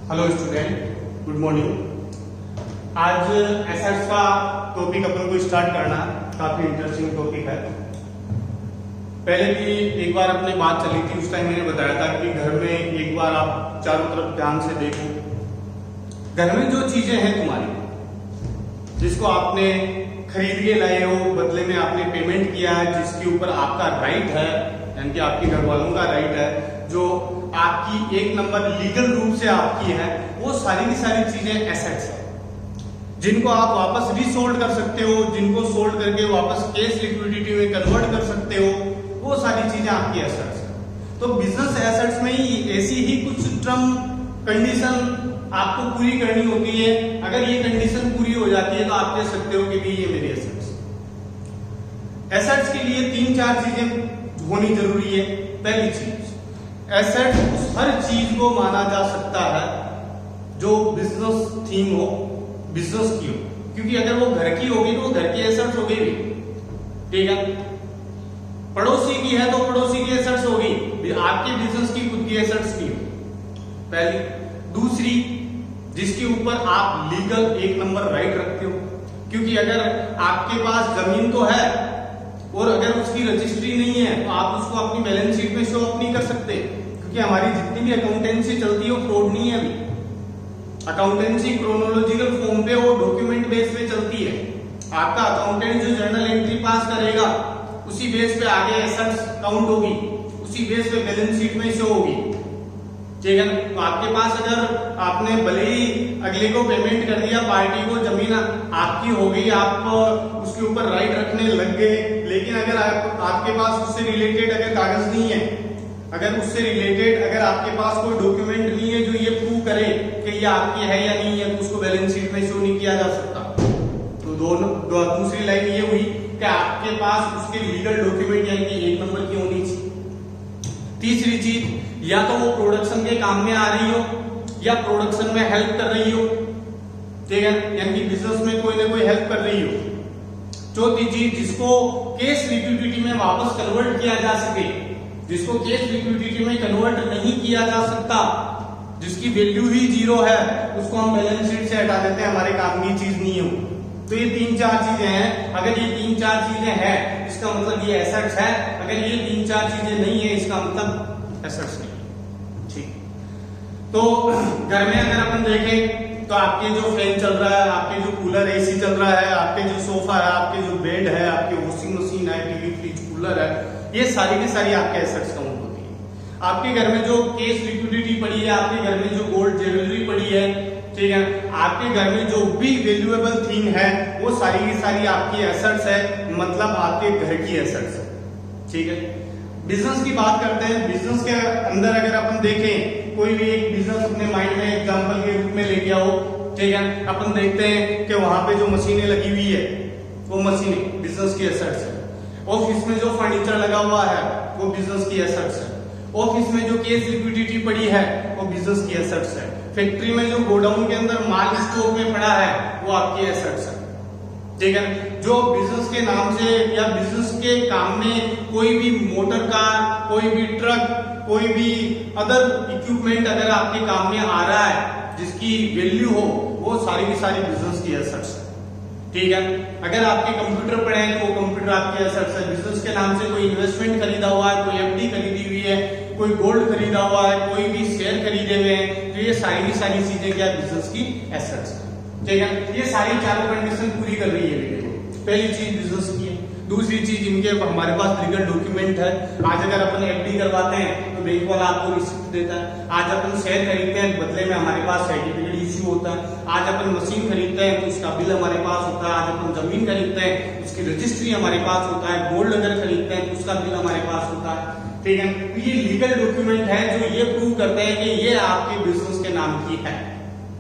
Hello student, good morning. आज assets का topic अपन को स्टार्ट करना है। काफी इंटरेस्टिंग टॉपिक है। पहले भी एक बार अपनी बात चली थी, उस टाइम मैंने बताया था कि घर में एक बार आप चारों तरफ ध्यान से देखो। घर में जो चीजें हैं तुम्हारी, जिसको आपने खरीद के लाए हो, बदले में आपने पेमेंट किया है, जिसके ऊपर आपका राइट है, यानी कि आपके घर वालों का राइट है, जो आपकी एक नंबर लीगल रूप से आपकी है, वो सारी की सारी चीजें एसेट्स है, जिनको आप वापस रीसोल्ड कर सकते हो, जिनको सोल्ड करके वापस कैश लिक्विडिटी में कन्वर्ट कर सकते हो, वो सारी चीजें आपकी एसेट्स है। तो बिजनेस एसेट्स में ही ऐसी ही कुछ टर्म कंडीशन आपको पूरी करनी होती है। अगर ये कंडीशन पूरी हो जाती है तो आप कह सकते हो कि भी ये मेरी एसेट्स। एसेट्स के लिए 3-4 चीजें होनी जरूरी है। पहली चीज, एसेट उस हर चीज को माना जा सकता है जो बिजनेस थीम हो, बिजनेस की हो, क्योंकि अगर वो घर की होगी तो वो घर की एसेट्स होगी भी, ठीक है। पड़ोसी की है तो पड़ोसी की एसेट्स होगी, आपके बिजनेस की खुद की एसेट्स नहीं हो। पहली। दूसरी, जिसके ऊपर आप लीगल एक नंबर राइट रखते हो, क्योंकि अगर आपके पास जमीन तो है और अगर उसकी रजिस्ट्री नहीं है तो आप उसको अपनी बैलेंस शीट में शो अप नहीं कर सकते, क्योंकि हमारी जितनी भी अकाउंटेंसी चलती है वो फ्रॉड नहीं है। अभी अकाउंटेंसी क्रोनोलॉजिकल फॉर्म पे और डॉक्यूमेंट बेस पे चलती है। आपका अकाउंटेंट जो जर्नल एंट्री पास करेगा उसी बेस पे आगे एसेट्स काउंट होगी, उसी बेस पे बैलेंस शीट में शो होगी, ठीक है। तो आपके पास अगर आपने भले ही अगले को पेमेंट कर दिया, पार्टी को जमीन आपकी हो गई, आप उसके ऊपर राइट रखने लग गए, लेकिन अगर आपके पास उससे रिलेटेड अगर कागज नहीं है, अगर उससे रिलेटेड अगर आपके पास कोई डॉक्यूमेंट नहीं है जो ये प्रूव करे कि ये आपकी है या नहीं है, तो उसको बैलेंस शीट में शो नहीं किया जा सकता। तो दूसरी लाइन ये हुई कि आपके पास उसके लीगल डॉक्यूमेंट यानी कि एक नंबर की होनी चाहिए। तीसरी चीज, या तो वो प्रोडक्शन के काम में आ रही हो या प्रोडक्शन में हेल्प कर रही हो, ठीक है, यानी कि बिजनेस में कोई ना कोई हेल्प कर रही हो। चौथी चीज, जिसको कैश लिक्विडिटी में वापस कन्वर्ट किया जा सके, जिसको कैश लिक्विडिटी में कन्वर्ट नहीं किया जा सकता, जिसकी वैल्यू ही 0 है, उसको हम बैलेंस शीट से हटा देते हैं, हमारे काम की चीज नहीं हो। तो ये 3-4 चीजें हैं। अगर ये 3-4 चीजें हैं इसका मतलब ये एसेट्स है, अगर ये 3-4 चीजें नहीं है इसका मतलब एसेट्स नहीं, ठीक। तो घर में अगर अपन देखें तो आपके जो फैन चल रहा है, आपके जो कूलर एसी चल रहा है, आपके जो सोफा है, आपके जो बेड है, आपके वॉशिंग मशीन है, टीवी फ्रिज कूलर है, ये सारी की सारी आपके एसेट्स काउंट होती है। आपके घर में जो कैश लिक्विडिटी पड़ी है, आपके घर में जो गोल्ड ज्वेलरी पड़ी है, ठीक है, आपके घर में जो भी वैल्यूएबल थिंग है वो सारी की सारी आपकी एसेट्स है, मतलब आपके घर की एसेट्स है, ठीक है। बिजनेस की बात करते हैं। बिजनेस के अंदर अगर अपन देखें, कोई भी एक बिजनेस अपने माइंड में एग्जांपल के रूप में लेके आओ, ठीक है। अपन देखते हैं कि वहां पे जो मशीनें लगी हुई है वो मशीनें बिजनेस की एसेट्स है। ऑफिस में जो फर्नीचर लगा हुआ है वो बिजनेस की एसेट्स है। ऑफिस में जो कैश लिक्विडिटी पड़ी है वो बिजनेस की एसेट्स है। फैक्ट्री में जो गोडाउन के अंदर माल स्टॉक में पड़ा है वो आपकी एसेट्स है, ठीक है। जो बिजनेस के नाम से या बिजनेस के काम में कोई भी मोटर कार, कोई भी ट्रक, कोई भी अदर इक्विपमेंट अगर आपके काम में आ रहा है जिसकी वैल्यू हो, वो सारी की सारी बिजनेस की एसेट्स है, ठीक है। अगर आपके कंप्यूटर पड़े हैं तो वो कंप्यूटर आपके एसेट्स है। बिजनेस के नाम से कोई इन्वेस्टमेंट खरीदा हुआ है, कोई एफडी खरीदी हुई है, कोई गोल्ड खरीदा हुआ है, कोई भी शेयर खरीदे हुए हैं, तो ये सारी की सारी चीजें क्या बिजनेस की एसेट्स है, ठीक है। ये सारी चारों कंडीशन पूरी कर रही है। पहली चीज बिजनेस की है। दूसरी चीज, इनके हमारे पास लीगल डॉक्यूमेंट है। आज अगर अपन एफडी करवाते हैं तो बैंक वाला आपको रिसिप्ट देता है। आज अपन शेयर खरीदते हैं, बदले में हमारे पास सर्टिफिकेट इश्यू होता है। आज अपन मशीन खरीदते हैं तो उसका बिल हमारे पास होता है। आज अपन जमीन खरीदते हैं उसकी रजिस्ट्री हमारे पास होता है। गोल्ड अगर खरीदते हैं तो उसका बिल हमारे पास होता है, ठीक है। तो ये लीगल डॉक्यूमेंट है जो ये प्रूव करते हैं कि ये आपके बिजनेस के नाम की है,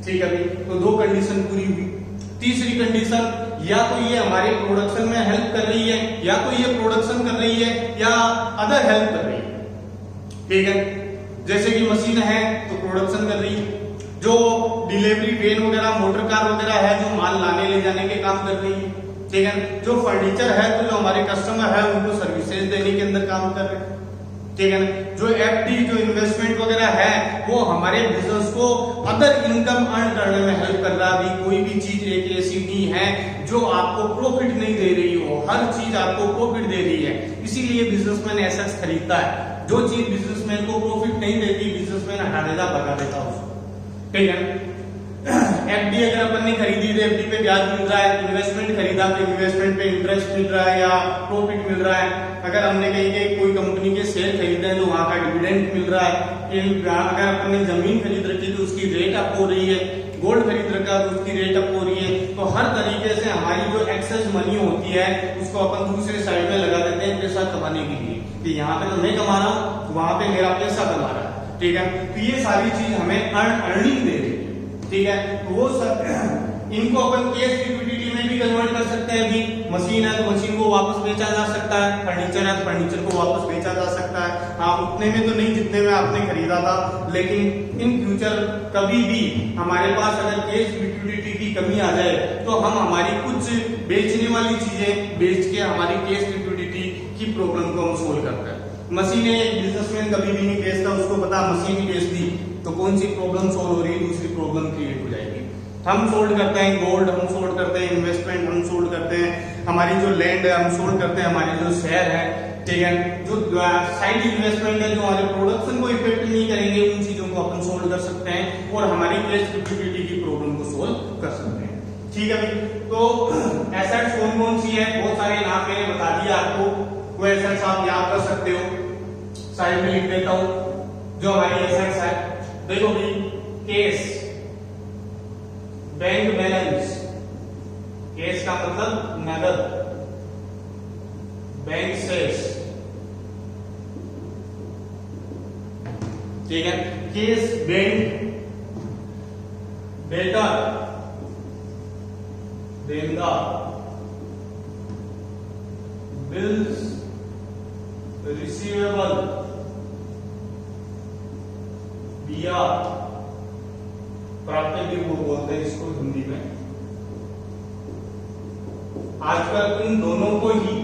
ठीक है। तो 2 कंडीशन पूरी हुई। तीसरी कंडीशन, या तो ये हमारे प्रोडक्शन में हेल्प कर रही है, या तो ये प्रोडक्शन कर रही है या अदर हेल्प कर रही है, ठीक है। जैसे कि मशीन है तो प्रोडक्शन कर रही है, जो डिलीवरी वैन वगैरह, मोटर कार वगैरह है जो माल लाने ले जाने के काम कर रही है, ठीक है। जो फर्नीचर है तो जो हमारे कस्टमर है उनको सर्विसेज देने के अंदर काम कर रहे हैं, ठीक है ना। जो एफडी जो इन्वेस्टमेंट वगैरह है वो हमारे बिजनेस को अदर इनकम अर्न करने में हेल्प कर रहा है। कोई भी चीज एक ऐसी नहीं है जो आपको प्रॉफिट नहीं दे रही हो, हर चीज आपको प्रॉफिट दे रही है, इसीलिए बिजनेसमैन एसेट्स खरीदता है। जो चीज बिजनेसमैन को प्रॉफिट नहीं देती बिजनेसमैन हटा देता, भगा देता उसको, ठीक है। एफडी अगर अपन ने खरीदी तो एफडी पे ब्याज मिल रहा है, इन्वेस्टमेंट खरीदा तो इन्वेस्टमेंट पे इंटरेस्ट मिल रहा है या प्रॉफिट मिल रहा है। अगर हमने कहीं के कोई कंपनी के शेयर खरीदे हैं तो वहां का डिविडेंड मिल रहा है। अगर अपन ने जमीन खरीद रखी तो उसकी रेट अप हो रही है, गोल्ड खरीद रखा तो उसकी रेट अप हो रही है। तो हर तरीके से हमारी जो एक्सेस मनी होती है उसको अपन दूसरे साइड में लगा देते हैं पैसा कमाने के लिए, कि यहाँ पे तो मैं कमा रहा हूँ, वहां पे मेरा पैसा कमा रहा है, ठीक है। तो ये सारी चीज हमें अर्निंग दे रही है, ठीक है। तो वो सब इनको अपन कैश लिक्विडिटी में भी कन्वर्ट कर सकते हैं। अभी मशीन है तो मशीन को वापस बेचा जा सकता है, फर्नीचर है तो फर्नीचर को वापस बेचा जा सकता है। हाँ, उतने में तो नहीं जितने में आपने खरीदा था, लेकिन इन फ्यूचर कभी भी हमारे पास अगर कैश लिक्विडिटी की कमी आ जाए तो हम हमारी कुछ बेचने वाली चीजें बेच के हमारी कैश लिक्विडिटी की प्रॉब्लम को हम सोल्व करते हैं। मशीनें एक बिजनेसमैन कभी भी नहीं बेचता, उसको पता मशीन ही बेच दी तो कौन सी प्रॉब्लम सोल्व हो रही है, दूसरी प्रॉब्लम क्रिएट हो जाएगी। हम सोल्व करते हैं गोल्ड, हम सोल्व करते हैं इन्वेस्टमेंट, हम सोल्व करते हैं हमारी जो लैंड है, हम सोल्व करते हैं हमारे जो शेयर है, ठीक है। जो साइड इन्वेस्टमेंट है जो हमारे प्रोडक्शन को इफेक्ट नहीं करेंगे उन चीजों को अपन सोल्व कर सकते हैं और हमारी कैश लिक्विडिटी की प्रॉब्लम को सोल्व कर सकते हैं, ठीक है भाई। तो एसेट्स कौन कौन सी है, बहुत सारे नाम मैंने बता दिया आपको, वो एसेट्स आप याद कर सकते हो। साइड में लिख देता हूं जो हमारी एसेट्स है। देखो भाई, कैश, बैंक बैलेंस, कैश का मतलब नगद, बैंक शेयर्स, ठीक है। कैश, बैंक, डेटर, देनदार, बिल्स, रिसीवेबल, बियार, प्राप्य भी वो बोलते हैं इसको हिंदी में। आजकल इन दोनों को ही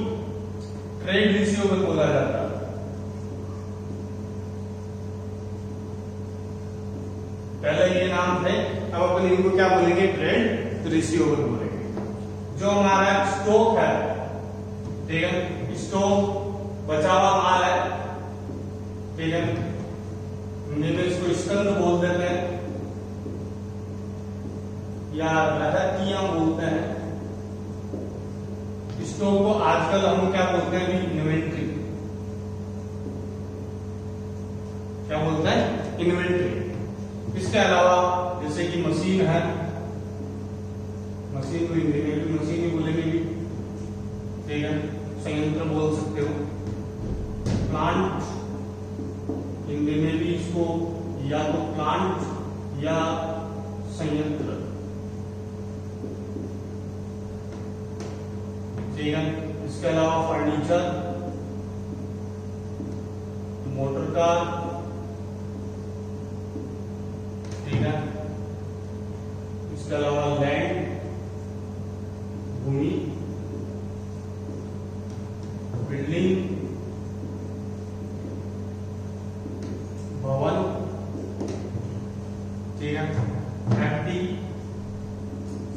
ट्रेड रिसीवेबल बोला जाता है। पहले ये नाम थे, अब अपन इनको क्या बोलेंगे, ट्रेड रिसीवेबल बोलेंगे। जो हमारा स्टॉक है, ठीक है, स्टॉक बचा हुआ माल है, ठीक है, हिंदी में इसको स्कंद बोल देते हैं या रहतियां बोलते हैं। स्टॉक को आजकल हम क्या बोलते हैं, इन्वेंट्री, क्या बोलते हैं, इन्वेंट्री। इसके अलावा जैसे कि मशीन है, मशीन को हिंदी में भी मशीन ही बोलेंगे भी, ठीक है, संयंत्र बोल सकते हो। प्लांट, हिंदी में भी इसको या तो प्लांट या संयंत्र, ठीक है। इसके अलावा फर्नीचर, मोटर कार, ठीक है। इसके अलावा लैंड, भूमि, बिल्डिंग, भवन, ठीक है। एफडी,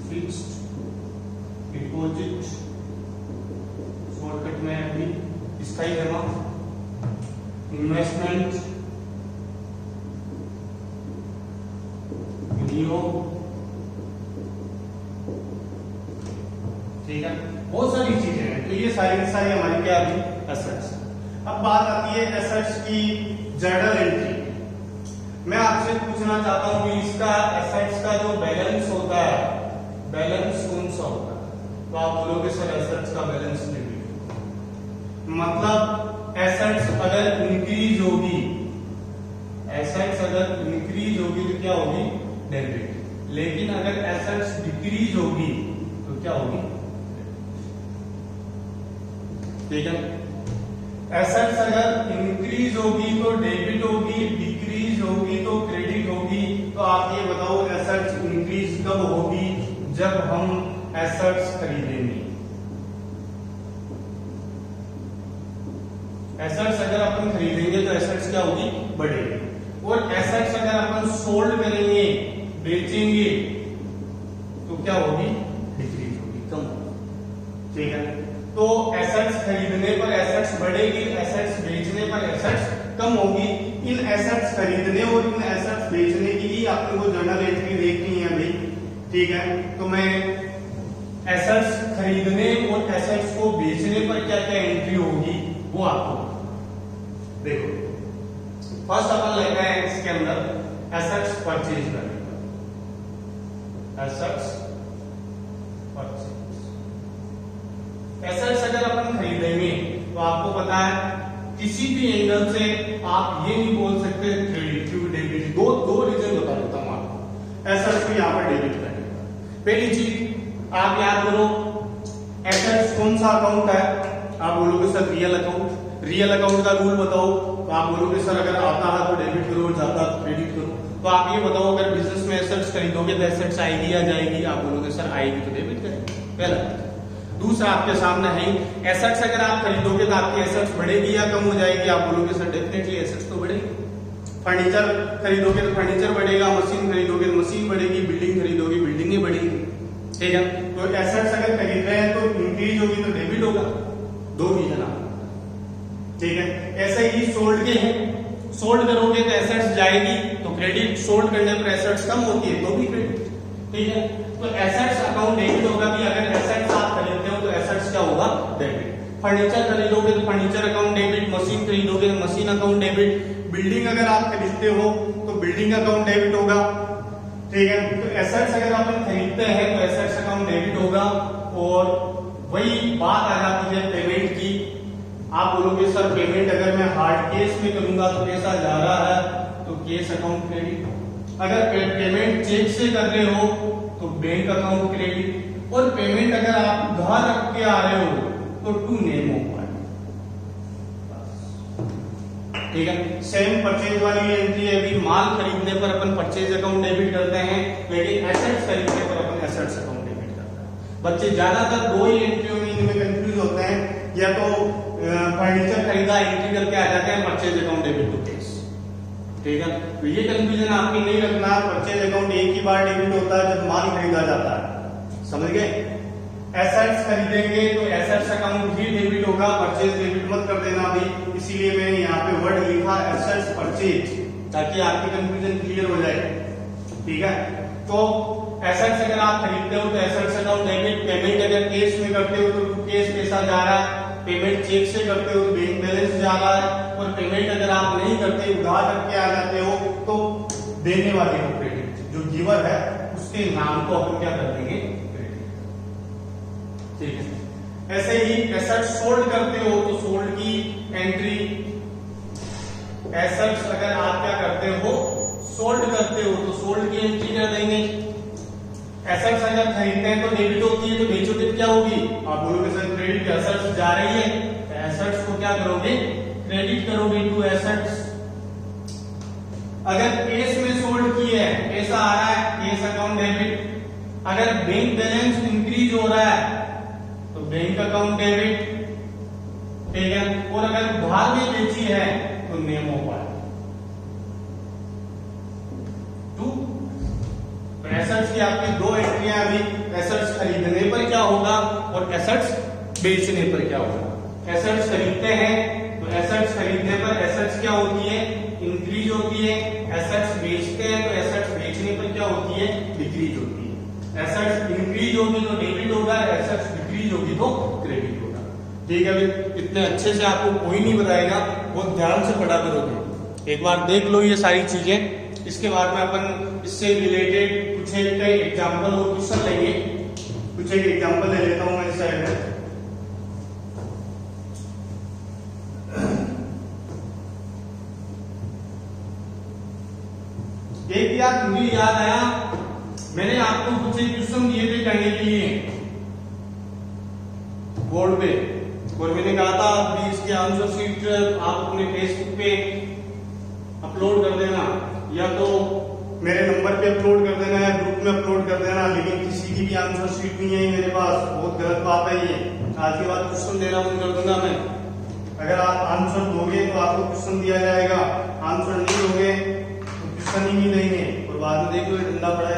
फिक्स्ड डिपॉजिट, शॉर्टकट में एफडी, स्थायी जमा, इन्वेस्टमेंट, विनियोग, ठीक है। बहुत सारी चीजें हैं। तो ये सारी की सारी हमारी क्या अभी एसेट्स। अब बात आती है एसेट्स की जर्नल एंट्री। मैं आपसे पूछना चाहता हूं कि इसका एसेट्स का जो बैलेंस होता है, बैलेंस कौन सा होता है? तो आप बोलोगे सर एसेट्स का बैलेंस डेबिट, मतलब एसेट्स अगर इंक्रीज होगी, एसेट्स अगर इंक्रीज होगी तो क्या होगी, डेबिट। लेकिन अगर एसेट्स डिक्रीज होगी तो क्या होगी, ठीक है। एसेट्स अगर इंक्रीज होगी तो डेबिट होगी, डिक्रीज होगी तो क्रेडिट होगी। तो आप ये बताओ एसेट्स इंक्रीज कब होगी, जब हम एसेट्स खरीदेंगे। एसेट्स अगर अपन खरीदेंगे तो एसेट्स क्या होगी, बढ़ेगी, और एसेट्स अगर अपन सोल्ड करेंगे, बेचेंगे, तो क्या होगी, डिक्रीज होगी, कम होगी। ठीक है, तो एसेट्स खरीदने पर एसेट्स बढ़ेगी, एसेट्स बेचने पर एसेट्स कम होगी। इन एसेट्स खरीदने और इन एसेट्स बेचने की ही आपको को जर्नल एंट्री देखनी है भाई। ठीक है, तो मैं एसेट्स खरीदने और एसेट्स को बेचने पर क्या क्या एंट्री होगी वो आपको देखो। फर्स्ट अपन लेते हैं इसके अंदर एसेट्स परचेज करने का, एसेट्स परचेज। एसेट्स अगर अपन खरीदेंगे तो आपको पता है किसी भी एंगल से आप ये नहीं बोल सकते क्रेडिट टू डेबिट, दो रीजन बता देता हूं आपको एसेट्स को यहां पर डेबिट करने का। पहली चीज आप याद करो, एसेट्स कौन सा अकाउंट है, आप बोलोगे sir real account, real account का रूल बताओ, तो आप बोलोगे सर अगर आता है तो डेबिट करो, जाता है तो क्रेडिट करो। तो आप ये बताओ अगर बिजनेस में एसेट्स खरीदोगे तो एसेट्स आएगी या जाएगी, आप बोलोगे सर आएगी तो डेबिट करेंगे, पहला। दूसरा आपके सामने है एसेट्स अगर आप खरीदोगे तो आपकी एसेट्स बढ़ेगी या कम हो जाएगी, आप बोलोगे सर डेफिनेटली एसेट्स तो बढ़ेगी। फर्नीचर खरीदोगे तो फर्नीचर बढ़ेगा, मशीन खरीदोगे तो मशीन बढ़ेगी, बिल्डिंग खरीदोगे बिल्डिंगें बढ़ेगी। ठीक है, तो एसेट्स अगर खरीद रहे हैं तो इंक्रीज होगी तो डेबिट होगा, दो रीजन आप। ठीक है, ऐसे ही सोल्ड के हैं, सोल्ड करोगे तो एसेट्स जाएगी तो क्रेडिट, सोल्ड करने पर एसेट्स कम होती है तो भी क्रेडिट। ठीक है, तो एसेट्स अकाउंट डेबिट होगा भी, अगर एसेट्स आप खरीदते हो तो एसेट्स क्या होगा, डेबिट। फर्नीचर खरीदोगे तो फर्नीचर अकाउंट डेबिट, मशीन खरीदोगे तो मशीन अकाउंट डेबिट, बिल्डिंग अगर आप खरीदते हो तो बिल्डिंग अकाउंट डेबिट होगा। ठीक है, तो एसेट्स अगर अपन खरीदते हैं तो एसेट्स अकाउंट डेबिट होगा। और वही बात आ जाती है पेमेंट की, आप बोलोगे सर पेमेंट अगर मैं हार्ड केस में करूंगा तो पैसा जा रहा है तो केस अकाउंट क्रेडिट, अगर पेमेंट चेक से कर रहे हो तो बैंक अकाउंट क्रेडिट, और पेमेंट अगर आप उधार रख के आ रहे हो तो टू नेम ऑफ पार्टी। ठीक है, सेम परचेज वाली एंट्री है, अभी माल खरीदने पर अपन परचेज अकाउंट डेबिट करते हैं, लेकिन एसेट्स खरीदने पर अपन एसेट्स अकाउंट डेबिट करते हैं। बच्चे ज्यादातर दो ही एंट्रियों में इनमें कंफ्यूज होते हैं, या तो फर्नीचर खरीदा एंट्री करके आ जाते हैं purchase account debit to cash. ठीक है, तो ये कंफ्यूजन आपकी नहीं रखना, परचेज अकाउंट एक ही बार डेबिट होता है जब माल खरीदा जाता है, समझ गए। एसेट्स खरीदेंगे तो एसेट्स अकाउंट ही डेबिट होगा, परचेज डेबिट मत कर देना अभी, इसीलिए मैंने यहाँ पे वर्ड लिखा एसेट्स परचेज, ताकि आपकी कंफ्यूजन क्लियर हो जाए। ठीक है, तो एसेट्स अगर आप खरीदते हो तो एसेट्स अकाउंट डेबिट, पेमेंट अगर कैश में करते हो तो कैश पैसा जा रहा है, पेमेंट चेक से करते हो तो बैंक बैलेंस जा रहा है, और पेमेंट अगर आप नहीं करते उधार करके आ जाते हो तो देने वाले को क्रेडिट, जो गिवर है उसके नाम को अपन क्या कर देंगे, क्रेडिट। ठीक है, ऐसे ही एसेट्स सोल्ड करते हो तो सोल्ड की एंट्री, एसेट्स अगर आप क्या करते हो सोल्ड करते हो तो सोल्ड की एंट्री कर देंगे। एसेट्स अगर खरीदते हैं तो डेबिट होती है, तो बेचोगे तो क्या होगी, आप बोलोगे सर क्रेडिट, एसेट्स जा रही है तो एसेट्स को क्या करोगे, क्रेडिट करोगे टू एसेट्स। अगर केस में सोल्ड की है, पैसा आ रहा है, केस अकाउंट डेबिट। अगर बैंक बैलेंस इंक्रीज हो रहा है तो बैंक अकाउंट डेबिट। ठीक है, और अगर उधार में बेची है तो name of party to. Assets की आपकी दो एंट्रियां अभी, एसेट्स खरीदने पर क्या होगा और एसेट्स बेचने पर क्या होगा। एसेट्स खरीदते हैं तो एसेट्स खरीदने पर एसेट्स क्या होती है, इंक्रीज होती है। एसेट्स बेचते हैं तो एसेट्स बेचने पर क्या होती है, डिक्रीज होती है। एसेट्स इंक्रीज होगी तो डेबिट होगा, एसेट्स डिक्रीज होगी तो क्रेडिट होगा। ठीक है, अभी इतने अच्छे से आपको कोई नहीं बताएगा, बहुत ध्यान से पढ़ा करोगे। एक बार देख लो ये सारी चीजें, इसके बाद में अपन इससे रिलेटेड कुछ एक एग्जाम्पल और क्वेश्चन लेंगे। कुछ एक एग्जाम्पल ले लेता हूं मैं इस साइड में। एक याद मुझे याद आया, मैंने आपको कुछ एक क्वेश्चन दिए थे करने के लिए बोर्ड पे, और मैंने कहा था अभी इसके आंसर शीट आप अपने फेसबुक पे अपलोड कर देना, या तो मेरे नंबर पे अपलोड कर देना या ग्रुप में अपलोड कर देना। लेकिन किसी की भी आंसर शीट नहीं है मेरे पास, बहुत गलत बात है ये। आज के बाद क्वेश्चन देना बंद कर दूंगा मैं। अगर आप आंसर दोगे तो आपको क्वेश्चन दिया जाएगा, आंसर नहीं दोगे तो क्वेश्चन ही नहीं देंगे और बाद में देखो डंडा पड़ा है।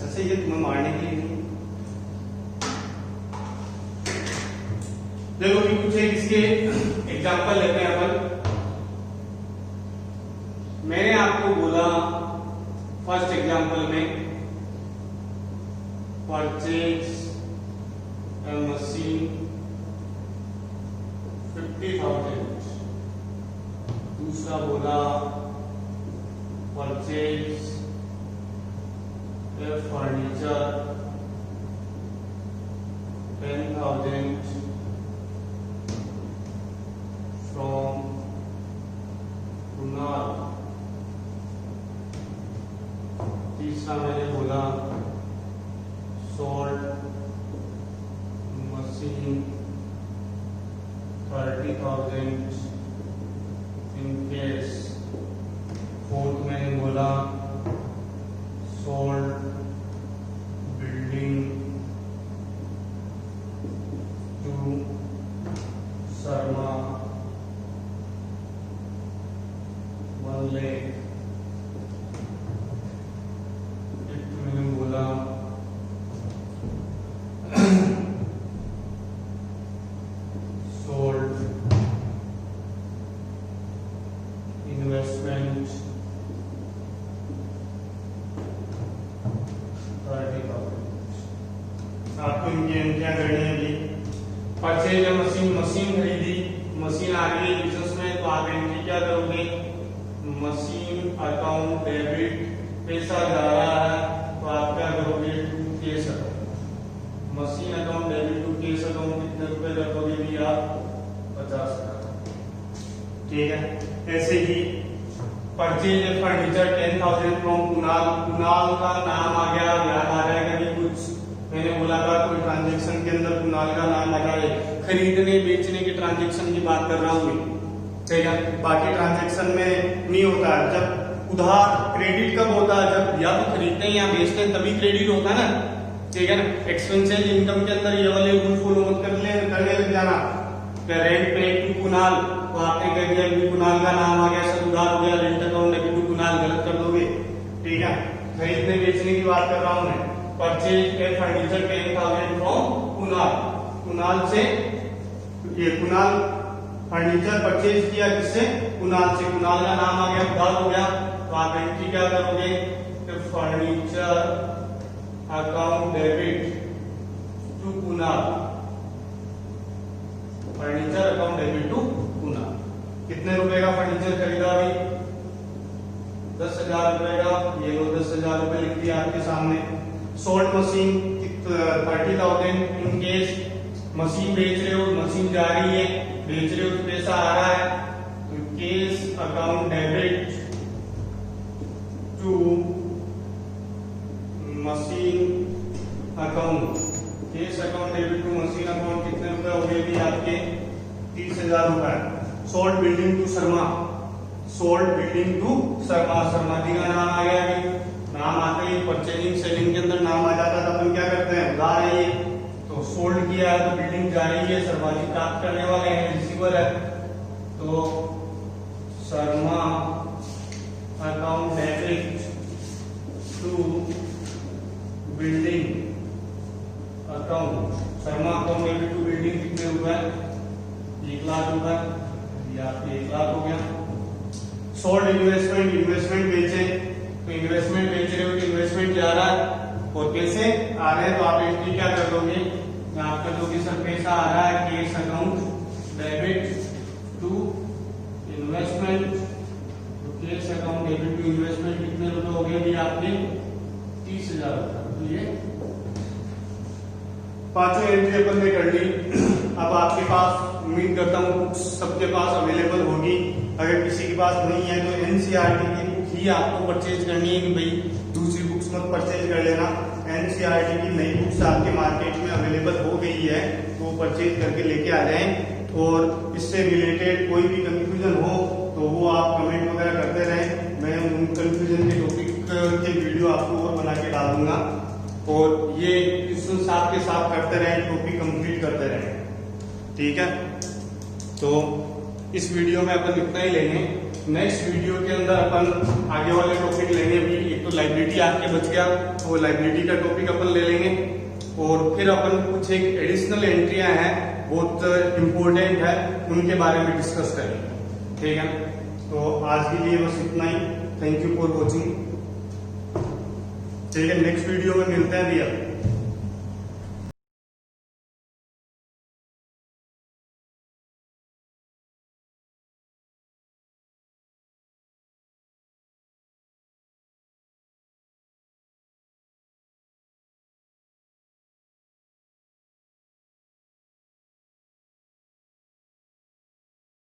ऐसे ये तुम्हें मारने के लिए। देखो कि कुछ एक इसके एग्जांपल लेते हैं अपन। मैंने आपको बोला फर्स्ट एग्जांपल में परचेज a machine 50,000। दूसरा बोला purchase a furniture 10,000 from Kunal। तीसरा मैंने बोला sold machine 30,000 in cash। Fourth मैंने बोला sold building to Sharma 1 lakh। Fifth मैंने बोला sold investment 30,000। आपको इनकी एंट्रियां करनी है अभी। परचेज मशीन, मशीन खरीदी, मशीन आ गई बिजनेस में, तो आप एंट्री क्या करोगे? मशीन अकाउंट डेबिट, पैसा जा रहा है तो आप क्या करोगे? To cash account. Machine account debit to cash account कितने रुपए रखोगे भी आप? 50,000। ठीक है। ऐसे ही purchase furniture 10,000 from Kunal. Kunal का नाम आ गया, याद आ जाएगा कि कुछ मैंने बोला था कोई ट्रांजैक्शन के अंदर कुणाल का नाम आ जाए। खरीदने बेचने के ट्रांजैक्शन की बात कर रहा हूँ मैं, ठीक है। बाकी ट्रांजैक्शन में नहीं होता। जब उधार क्रेडिट कब होता है? जब या तो खरीदते हैं या बेचते हैं तभी क्रेडिट होता है ना, ठीक है ना। एक्सपेंसेस इनकम के अंदर ये वाले रूल फॉलो मत करने लग जाना। रेंट पेड टू कुणाल, तो आपने कह दिया कि कुणाल का नाम आ गया, सब उधार हो गया, rent account debit to Kunal, गलत कर दोगे, ठीक है। खरीदने बेचने की बात कर रहा हूं मैं। Purchase a furniture 10,000 from Kunal. Kunal से ये कुणाल फर्नीचर परचेज किया, किससे? कुणाल से। कुणाल का नाम आ गया, उधार हो गया, तो आप एंट्री क्या करोगे? Furniture account debit to Kunal. Furniture account debit to Kunal. कितने रुपए का फर्नीचर खरीदा अभी? 10,000 रुपए का। ये लो 10,000 रुपए लिख दिया आपके सामने। Sold machine 30,000 in case. Machine बेच रहे हो, मशीन जा रही है, बेच रहे हो तो पैसा आ रहा है, तो cash account debit to machine account. Cash account debit to machine account कितने रुपए हो गए भी आपके? 30,000 रुपए। Sold building to Sharma. Sold building to Sharma. Sharma ji का नाम आ गया कि नाम आते ही परचेजिंग सेलिंग के अंदर नाम आ जाता था, अपन क्या करते हैं? उधार है ये, तो सोल्ड किया है तो बिल्डिंग जा रही है, शर्मा जी प्राप्त करने वाले हैं, रिसीवर है, तो Sharma account debit to building account. Sharma account debit to building कितने रुपए? 1 लाख रुपए। ये आपके 1 लाख हो गया। सोल्ड इन्वेस्टमेंट, इन्वेस्टमेंट बेचे, तो इन्वेस्टमेंट बेच रहे हो तो इन्वेस्टमेंट जा रहा है और पैसे आ रहे हैं, तो आप एंट्री क्या कर दोगे? आप कर दोगे सर पैसा आ रहा है, cash account debit to investment. तो cash account debit to investment कितने रुपए हो गए भी आपके? 30,000 रुपए। तो ये पांचों एंट्री अपन ने कर ली। अब आपके पास उम्मीद करता हूँ बुक्स सबके पास अवेलेबल होगी। अगर किसी के पास नहीं है तो एनसीईआरटी की बुक ही आपको परचेज करनी है कि भाई दूसरी बुक्स मत परचेज कर लेना। एनसीईआरटी की नई बुक्स आपके मार्केट में अवेलेबल हो गई है, तो परचेज करके लेके आ जाएं। और इससे रिलेटेड कोई भी कंफ्यूजन हो तो वो आप कमेंट वगैरह करते रहें। मैं उन कंफ्यूजन के टॉपिक के वीडियो आपको और बना के डाल दूंगा, और ये क्वेश्चन साफ के साफ करते रहें, टॉपिक कंप्लीट करते रहें। ठीक है, तो इस वीडियो में अपन इतना ही लेंगे। नेक्स्ट वीडियो के अंदर अपन आगे वाले टॉपिक लेंगे। अभी एक तो लाइबिलिटी आपके बच गया, तो लाइबिलिटी का टॉपिक अपन ले लेंगे, और फिर अपन कुछ एक एडिशनल एंट्रियां हैं बहुत इंपॉर्टेंट है, उनके बारे में डिस्कस करेंगे। ठीक है, तो आज के लिए बस इतना ही। Thank you for watching. ठीक है, नेक्स्ट वीडियो में मिलते हैं भैया।